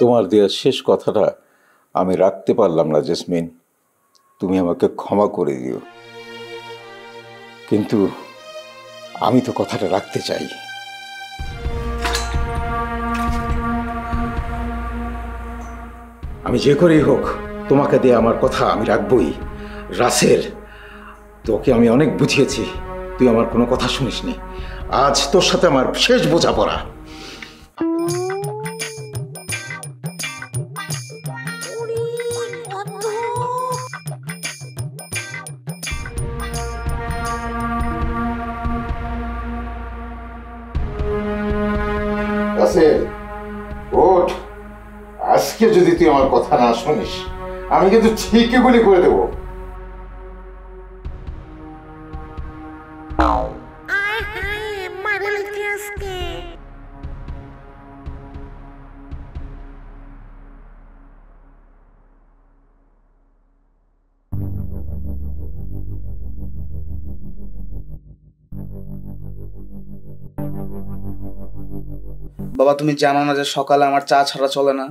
তোমার দেওয়া শেষ কথাটা আমি রাখতে পারলাম না জেসমিন, তুমি আমাকে ক্ষমা করে দিও। কিন্তু আমি তো কথাটা রাখতে চাই। আমি যে করেই হোক তোমাকে দিয়ে আমার কথা আমি রাখবই। রাসেল, তোকে আমি অনেক বুঝিয়েছি, তুই আমার কোনো কথা শুনিসনি। আজ তোর সাথে আমার শেষ বোঝাপড়া। রাসেল, ওঠ। আজকে যদি তুই আমার কথা না শুনিস, আমি কিন্তু ঠিকই গুলি করে দেবো। বাবা, তুমি জানো না যে সকালে আমার চা ছাড়া চলে না?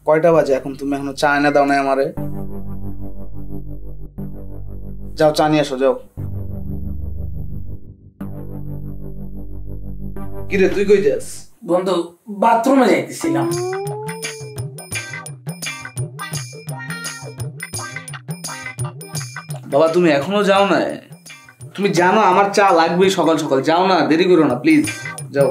কয়টা বাজে এখন? তুমি এখনো চা এনে দাও না আমারে। যাও চা নিয়ে আসো, যাও। কিরে, তুই কই যাস? বন্ধু, বাথরুমে যাইতেছিলাম। বাবা, তুমি এখনো যাও না? তুমি জানো আমার চা লাগবেই সকাল সকাল। যাও না, দেরি করো না প্লিজ, যাও।